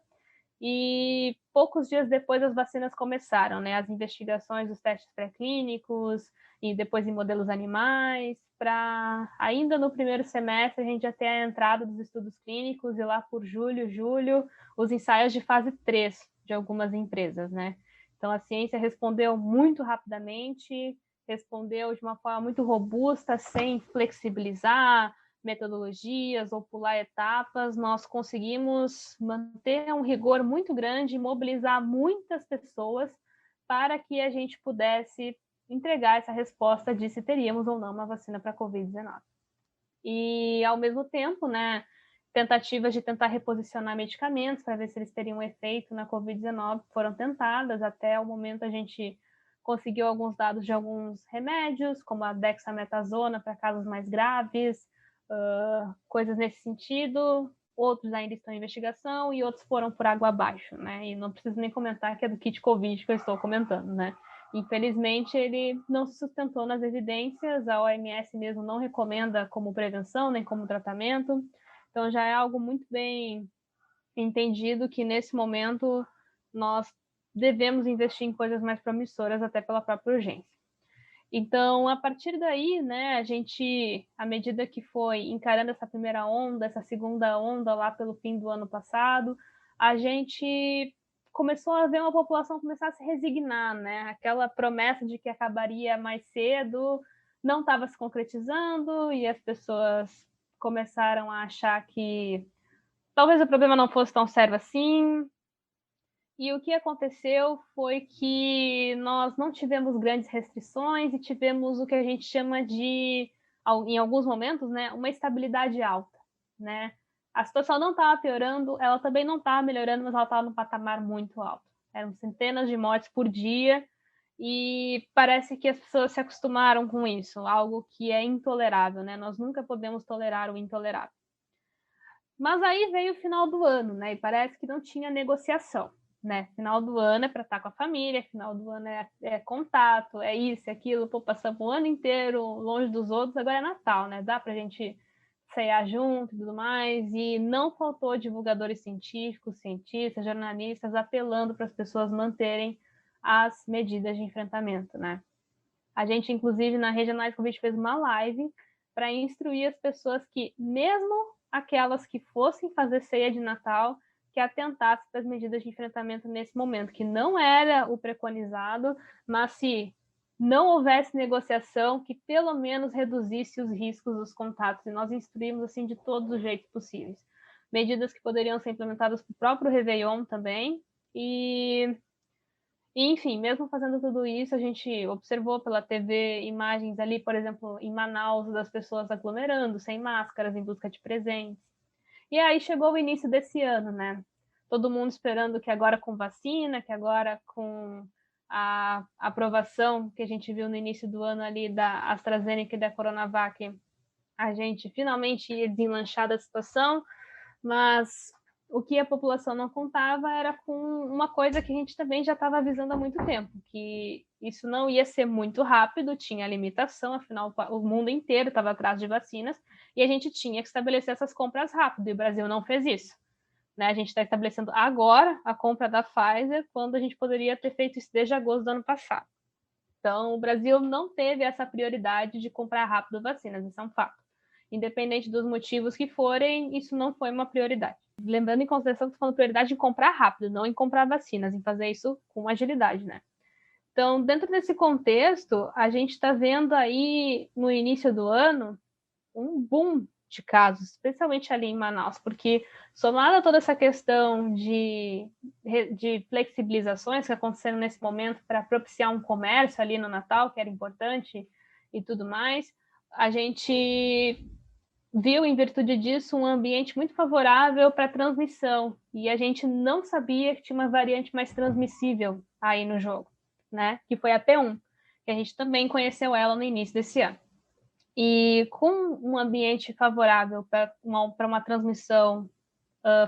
Speaker 2: E poucos dias depois as vacinas começaram, né? As investigações dos testes pré-clínicos e depois em modelos animais, para ainda no primeiro semestre a gente já ter a entrada dos estudos clínicos e lá por julho, os ensaios de fase 3 de algumas empresas, né? Então, a ciência respondeu muito rapidamente, respondeu de uma forma muito robusta, sem flexibilizar metodologias ou pular etapas. Nós conseguimos manter um rigor muito grande e mobilizar muitas pessoas para que a gente pudesse entregar essa resposta de se teríamos ou não uma vacina para a Covid-19. E, ao mesmo tempo, né, tentativas de tentar reposicionar medicamentos para ver se eles teriam efeito na Covid-19 foram tentadas. Até o momento a gente conseguiu alguns dados de alguns remédios, como a dexametasona para casos mais graves, coisas nesse sentido. Outros ainda estão em investigação e outros foram por água abaixo, né? E não preciso nem comentar que é do kit Covid que eu estou comentando, né? Infelizmente, ele não se sustentou nas evidências, a OMS mesmo não recomenda como prevenção nem como tratamento, então já é algo muito bem entendido que nesse momento nós devemos investir em coisas mais promissoras até pela própria urgência. Então, a partir daí, né, a gente, à medida que foi encarando essa primeira onda, essa segunda onda lá pelo fim do ano passado, a gente começou a ver uma população começar a se resignar, né? Aquela promessa de que acabaria mais cedo não estava se concretizando e as pessoas começaram a achar que talvez o problema não fosse tão sério assim. E o que aconteceu foi que nós não tivemos grandes restrições e tivemos o que a gente chama de, em alguns momentos, né, uma estabilidade alta, né? A situação não estava piorando, ela também não estava melhorando, mas ela estava num patamar muito alto. Eram centenas de mortes por dia e parece que as pessoas se acostumaram com isso, algo que é intolerável, né? Nós nunca podemos tolerar o intolerável. Mas aí veio o final do ano, né? E parece que não tinha negociação, né? Final do ano é para estar com a família, final do ano é contato, é isso, é aquilo. Pô, passamos o ano inteiro longe dos outros, agora é Natal, né? Dá para a gente ceiar junto e tudo mais. E não faltou divulgadores científicos, cientistas, jornalistas apelando para as pessoas manterem as medidas de enfrentamento, né? A gente, inclusive, na Regionais Covid fez uma live para instruir as pessoas que, mesmo aquelas que fossem fazer ceia de Natal, que atentassem para as medidas de enfrentamento nesse momento, que não era o preconizado, mas se não houvesse negociação, que pelo menos reduzisse os riscos dos contatos. E nós instruímos assim de todos os jeitos possíveis. Medidas que poderiam ser implementadas para o próprio Réveillon também. E enfim, mesmo fazendo tudo isso, a gente observou pela TV imagens ali, por exemplo, em Manaus, das pessoas aglomerando, sem máscaras, em busca de presentes. E aí chegou o início desse ano, né? Todo mundo esperando que agora com vacina, que agora com a aprovação que a gente viu no início do ano ali da AstraZeneca e da Coronavac, a gente finalmente ia deslanchar da situação, mas o que a população não contava era com uma coisa que a gente também já estava avisando há muito tempo, que isso não ia ser muito rápido, tinha limitação, afinal o mundo inteiro estava atrás de vacinas, e a gente tinha que estabelecer essas compras rápido, e o Brasil não fez isso. Né? A gente está estabelecendo agora a compra da Pfizer, quando a gente poderia ter feito isso desde agosto do ano passado. Então, o Brasil não teve essa prioridade de comprar rápido vacinas, isso é um fato. Independente dos motivos que forem, isso não foi uma prioridade. Lembrando em consideração que estou falando prioridade em comprar rápido, não em comprar vacinas, em fazer isso com agilidade, né? Então, dentro desse contexto, a gente está vendo aí, no início do ano, um boom de casos, especialmente ali em Manaus, porque somado a toda essa questão de flexibilizações que aconteceram nesse momento para propiciar um comércio ali no Natal, que era importante e tudo mais, a gente viu, em virtude disso, um ambiente muito favorável para transmissão. E a gente não sabia que tinha uma variante mais transmissível aí no jogo, né? Que foi a P1, que a gente também conheceu ela no início desse ano. E com um ambiente favorável para uma transmissão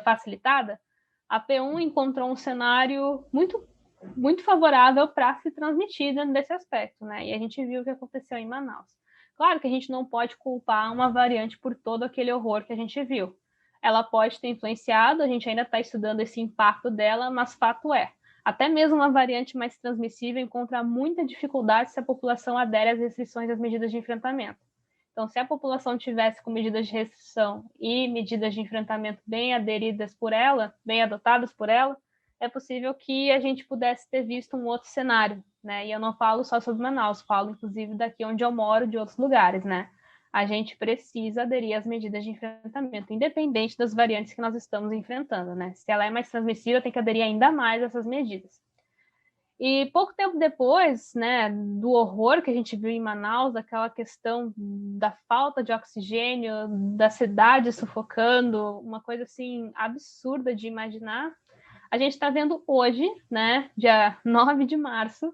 Speaker 2: facilitada, a P1 encontrou um cenário muito favorável para se transmitir dentro desse aspecto, né? E a gente viu o que aconteceu em Manaus. Claro que a gente não pode culpar uma variante por todo aquele horror que a gente viu. Ela pode ter influenciado, a gente ainda está estudando esse impacto dela, mas fato é, até mesmo uma variante mais transmissível encontra muita dificuldade se a população adere às restrições das medidas de enfrentamento. Então, se a população tivesse com medidas de restrição e medidas de enfrentamento bem aderidas por ela, bem adotadas por ela, é possível que a gente pudesse ter visto um outro cenário, né? E eu não falo só sobre Manaus, falo inclusive daqui onde eu moro, de outros lugares, né? A gente precisa aderir às medidas de enfrentamento, independente das variantes que nós estamos enfrentando, né? Se ela é mais transmissível, tem que aderir ainda mais a essas medidas. E pouco tempo depois, né, do horror que a gente viu em Manaus, daquela questão da falta de oxigênio, da cidade sufocando, uma coisa assim absurda de imaginar, a gente está vendo hoje, né, dia 9 de março,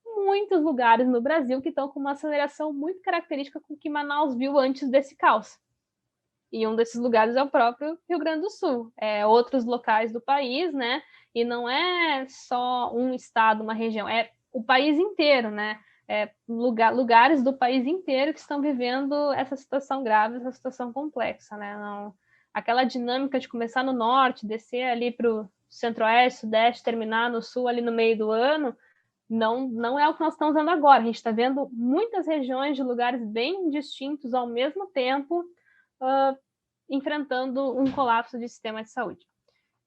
Speaker 2: muitos lugares no Brasil que estão com uma aceleração muito característica com o que Manaus viu antes desse caos. E um desses lugares é o próprio Rio Grande do Sul. Outros locais do país, né? E não é só um estado, uma região, é o país inteiro, né? Lugares do país inteiro que estão vivendo essa situação grave, essa situação complexa, né? Não, aquela dinâmica de começar no norte, descer ali para o centro-oeste, sudeste, terminar no sul ali no meio do ano, não é o que nós estamos vendo agora. A gente está vendo muitas regiões de lugares bem distintos ao mesmo tempo enfrentando um colapso de sistema de saúde.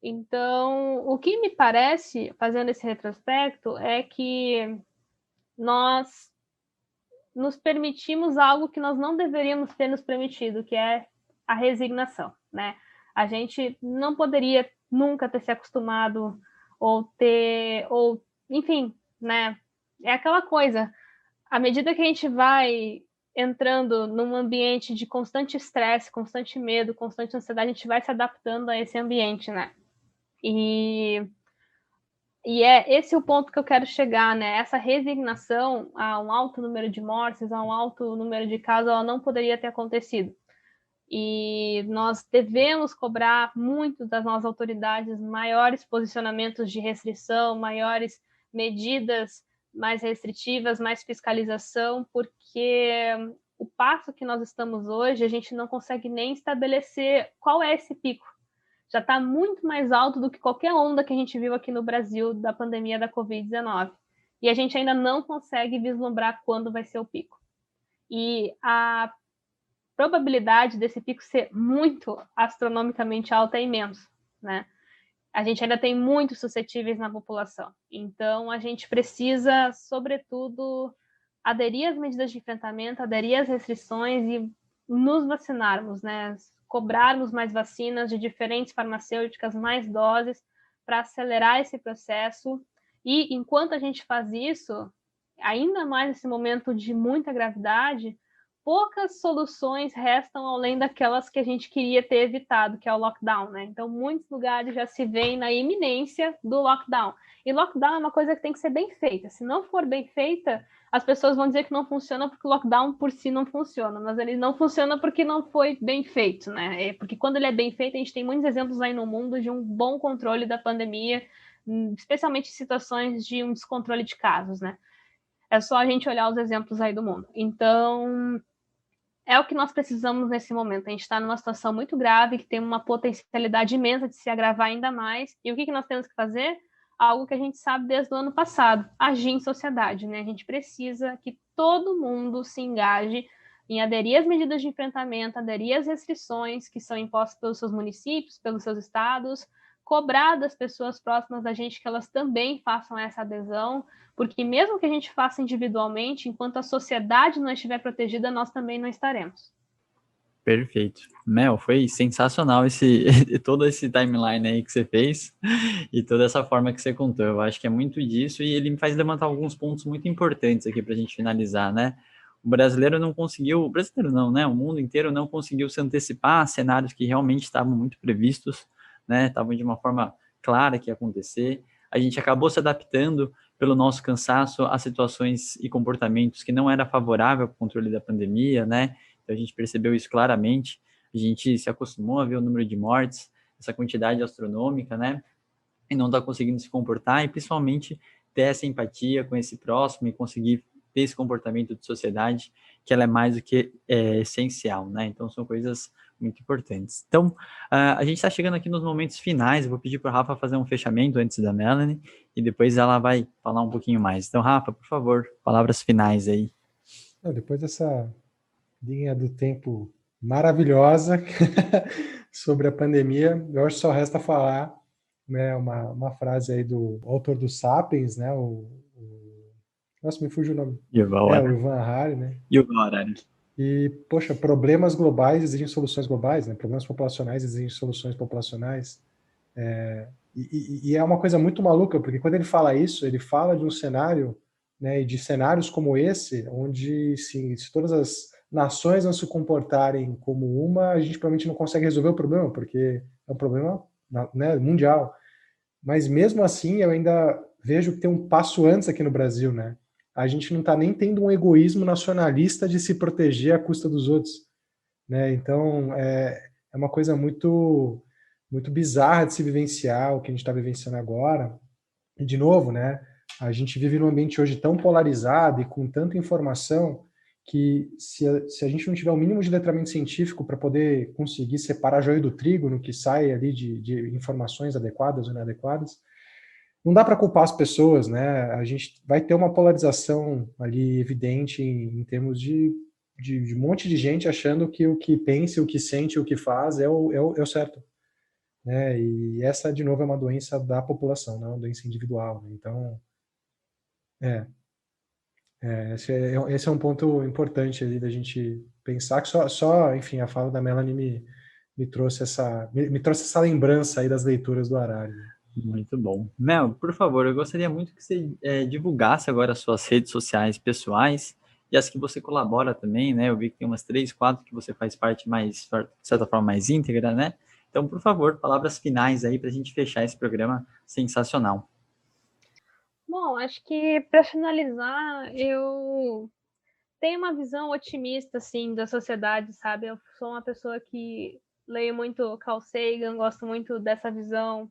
Speaker 2: Então, o que me parece, fazendo esse retrospecto, é que nós nos permitimos algo que nós não deveríamos ter nos permitido, que é a resignação, né? A gente não poderia nunca ter se acostumado enfim, né? É aquela coisa, à medida que a gente vai entrando num ambiente de constante estresse, constante medo, constante ansiedade, a gente vai se adaptando a esse ambiente, né? E é esse o ponto que eu quero chegar, né? Essa resignação a um alto número de mortes, a um alto número de casos, ela não poderia ter acontecido. E nós devemos cobrar muito das nossas autoridades maiores posicionamentos de restrição, maiores medidas mais restritivas, mais fiscalização, porque o passo que nós estamos hoje, a gente não consegue nem estabelecer qual é esse pico. Já está muito mais alto do que qualquer onda que a gente viu aqui no Brasil da pandemia da Covid-19. E a gente ainda não consegue vislumbrar quando vai ser o pico. E a probabilidade desse pico ser muito astronomicamente alta é imenso, né? A gente ainda tem muitos suscetíveis na população. Então, a gente precisa, sobretudo, aderir às medidas de enfrentamento, aderir às restrições e nos vacinarmos, né? Cobrarmos mais vacinas de diferentes farmacêuticas, mais doses, para acelerar esse processo. E, enquanto a gente faz isso, ainda mais nesse momento de muita gravidade, poucas soluções restam além daquelas que a gente queria ter evitado, que é o lockdown, né? Então, muitos lugares já se veem na iminência do lockdown. E lockdown é uma coisa que tem que ser bem feita. Se não for bem feita, as pessoas vão dizer que não funciona porque o lockdown por si não funciona, mas ele não funciona porque não foi bem feito, né? Porque quando ele é bem feito, a gente tem muitos exemplos aí no mundo de um bom controle da pandemia, especialmente em situações de um descontrole de casos, né? É só a gente olhar os exemplos aí do mundo. Então, é o que nós precisamos nesse momento. A gente está numa situação muito grave, que tem uma potencialidade imensa de se agravar ainda mais. E o que nós temos que fazer? Algo que a gente sabe desde o ano passado, agir em sociedade, né? A gente precisa que todo mundo se engaje em aderir às medidas de enfrentamento, aderir às restrições que são impostas pelos seus municípios, pelos seus estados, cobrar das pessoas próximas da gente que elas também façam essa adesão, porque mesmo que a gente faça individualmente, enquanto a sociedade não estiver protegida, nós também não estaremos.
Speaker 1: Perfeito. Mel, foi sensacional todo esse timeline aí que você fez e toda essa forma que você contou. Eu acho que é muito disso e ele me faz levantar alguns pontos muito importantes aqui para a gente finalizar, né? O brasileiro não conseguiu, o brasileiro não, né? O mundo inteiro não conseguiu se antecipar a cenários que realmente estavam muito previstos, né? Estavam de uma forma clara que ia acontecer. A gente acabou se adaptando pelo nosso cansaço a situações e comportamentos que não era favorável para o controle da pandemia, né? Então, a gente percebeu isso claramente, a gente se acostumou a ver o número de mortes, essa quantidade astronômica, né? E não está conseguindo se comportar e, principalmente, ter essa empatia com esse próximo e conseguir ter esse comportamento de sociedade, que ela é mais do que essencial, né? Então, são coisas muito importantes. Então, a gente está chegando aqui nos momentos finais, eu vou pedir para a Rafa fazer um fechamento antes da Melanie e depois ela vai falar um pouquinho mais. Então, Rafa, por favor, palavras finais aí.
Speaker 3: Depois dessa linha do tempo maravilhosa sobre a pandemia, eu acho que só resta falar, né, uma frase aí do autor do Sapiens, né, nossa, me fugiu o nome. O Yuval Harari, né?
Speaker 1: Yuval Harari.
Speaker 3: E, poxa, problemas globais exigem soluções globais, né? Problemas populacionais exigem soluções populacionais. E é uma coisa muito maluca, porque quando ele fala isso, ele fala de um cenário, né, e de cenários como esse, onde se todas as nações não se comportarem como uma, a gente provavelmente não consegue resolver o problema, porque é um problema, né, mundial. Mas mesmo assim, eu ainda vejo que tem um passo antes aqui no Brasil, né? A gente não está nem tendo um egoísmo nacionalista de se proteger à custa dos outros, né? Então, é uma coisa muito, muito bizarra de se vivenciar o que a gente está vivenciando agora. E, de novo, né? A gente vive num ambiente hoje tão polarizado e com tanta informação que se a gente não tiver o mínimo de letramento científico para poder conseguir separar joio do trigo no que sai ali de informações adequadas ou inadequadas, não dá para culpar as pessoas, né? A gente vai ter uma polarização ali evidente em termos de um monte de gente achando que o que pensa, o que sente, o que faz é o certo, né? E essa, de novo, é uma doença da população, não é uma doença individual, né? Então, é, esse é um ponto importante ali da gente pensar, que enfim, a fala da Melanie me trouxe me trouxe essa lembrança aí das leituras do Harari.
Speaker 1: Muito bom. Mel, por favor, eu gostaria muito que você divulgasse agora as suas redes sociais pessoais e as que você colabora também, né? Eu vi que tem umas 3, 4 que você faz parte mais, de certa forma, mais íntegra, né? Então, por favor, palavras finais aí para a gente fechar esse programa sensacional.
Speaker 2: Bom, acho que para finalizar, eu tenho uma visão otimista, assim, da sociedade, sabe? Eu sou uma pessoa que leio muito Carl Sagan, gosto muito dessa visão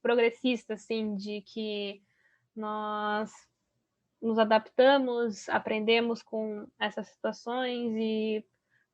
Speaker 2: progressista, assim, de que nós nos adaptamos, aprendemos com essas situações e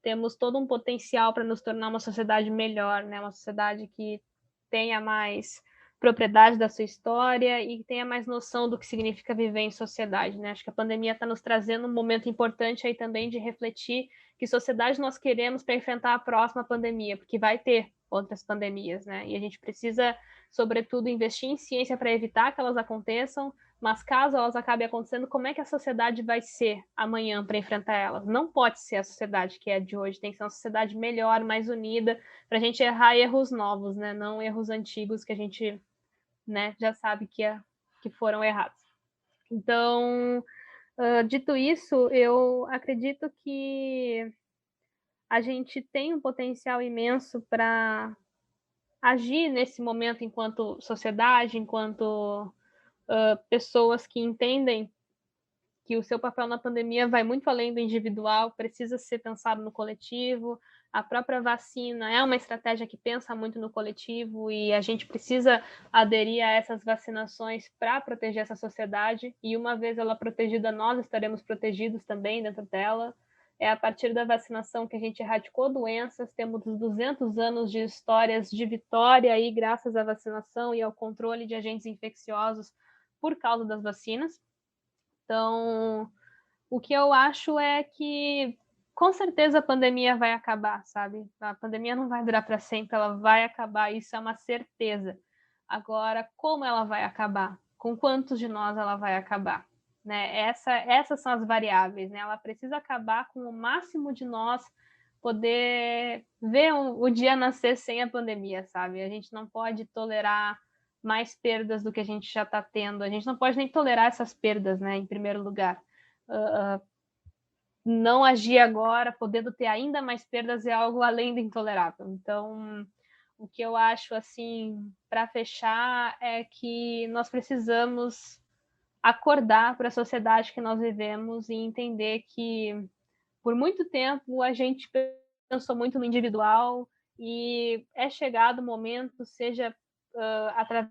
Speaker 2: temos todo um potencial para nos tornar uma sociedade melhor, né? Uma sociedade que tenha mais propriedade da sua história e tenha mais noção do que significa viver em sociedade, né? Acho que a pandemia está nos trazendo um momento importante aí também de refletir que sociedade nós queremos para enfrentar a próxima pandemia, porque vai ter outras pandemias, né? E a gente precisa, sobretudo, investir em ciência para evitar que elas aconteçam, mas caso elas acabem acontecendo, como é que a sociedade vai ser amanhã para enfrentar elas? Não pode ser a sociedade que é de hoje, tem que ser uma sociedade melhor, mais unida, para a gente errar erros novos, né? Não erros antigos que a gente, né, já sabe que foram errados. Então, dito isso, eu acredito que a gente tem um potencial imenso para agir nesse momento enquanto sociedade, enquanto pessoas que entendem que o seu papel na pandemia vai muito além do individual, precisa ser pensado no coletivo. A própria vacina é uma estratégia que pensa muito no coletivo e a gente precisa aderir a essas vacinações para proteger essa sociedade. E uma vez ela protegida, nós estaremos protegidos também dentro dela. É a partir da vacinação que a gente erradicou doenças, temos 200 anos de histórias de vitória aí, graças à vacinação e ao controle de agentes infecciosos por causa das vacinas. Então, o que eu acho é que com certeza a pandemia vai acabar, sabe? A pandemia não vai durar para sempre, ela vai acabar, isso é uma certeza. Agora, como ela vai acabar? Com quantos de nós ela vai acabar? Né? Essas são as variáveis, né? Ela precisa acabar com o máximo de nós poder ver o dia nascer sem a pandemia, sabe? A gente não pode tolerar mais perdas do que a gente já está tendo. A gente não pode nem tolerar essas perdas, né? Em primeiro lugar. Não agir agora, podendo ter ainda mais perdas, é algo além do intolerável. Então, o que eu acho, assim, para fechar, é que nós precisamos acordar para a sociedade que nós vivemos e entender que, por muito tempo, a gente pensou muito no individual e é chegado o momento, seja através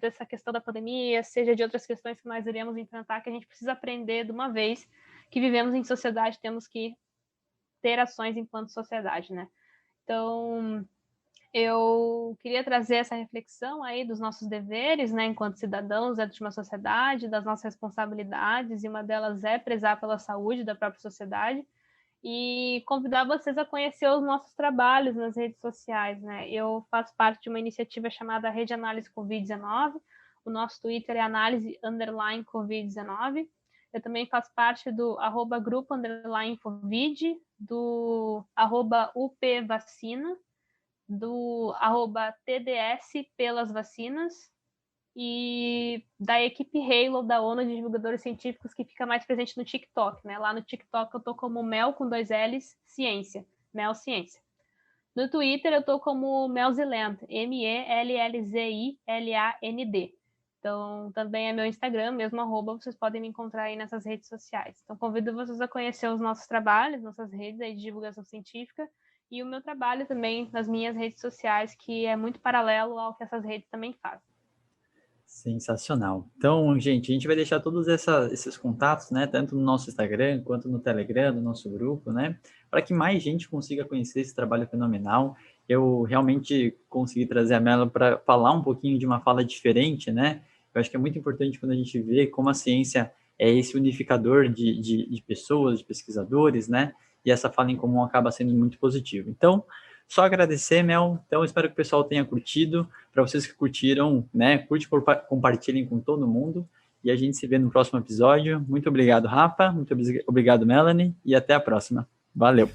Speaker 2: dessa questão da pandemia, seja de outras questões que nós iremos enfrentar, que a gente precisa aprender de uma vez que vivemos em sociedade, temos que ter ações enquanto sociedade, né? Então, eu queria trazer essa reflexão aí dos nossos deveres, né, enquanto cidadãos dentro de uma sociedade, das nossas responsabilidades, e uma delas é prezar pela saúde da própria sociedade, e convidar vocês a conhecer os nossos trabalhos nas redes sociais, né? Eu faço parte de uma iniciativa chamada Rede Análise Covid-19, o nosso Twitter é análise_Covid-19, eu também faço parte do @grupo_Covid, do @UPVacina, do @TDS pelas vacinas e da equipe Halo da ONU de divulgadores científicos que fica mais presente no TikTok, né? Lá no TikTok eu tô como Mel com 2 L's Ciência, Mel Ciência. No Twitter eu tô como Melziland, MELLZILAND. Então também é meu Instagram, mesmo @, vocês podem me encontrar aí nessas redes sociais. Então convido vocês a conhecer os nossos trabalhos, nossas redes aí de divulgação científica e o meu trabalho também nas minhas redes sociais, que é muito paralelo ao que essas redes também fazem.
Speaker 1: Sensacional. Então, gente, a gente vai deixar todos esses contatos, né, tanto no nosso Instagram quanto no Telegram, no nosso grupo, né, para que mais gente consiga conhecer esse trabalho fenomenal eu realmente consegui trazer a Mela para falar um pouquinho de uma fala diferente, né? Eu acho que é muito importante quando a gente vê como a ciência é esse unificador de pessoas, de pesquisadores, né? E essa fala em comum acaba sendo muito positiva. Então, só agradecer, Mel. Então, espero que o pessoal tenha curtido. Para vocês que curtiram, né? Curte, compartilhem com todo mundo. E a gente se vê no próximo episódio. Muito obrigado, Rafa. Muito obrigado, Melanie. E até a próxima. Valeu!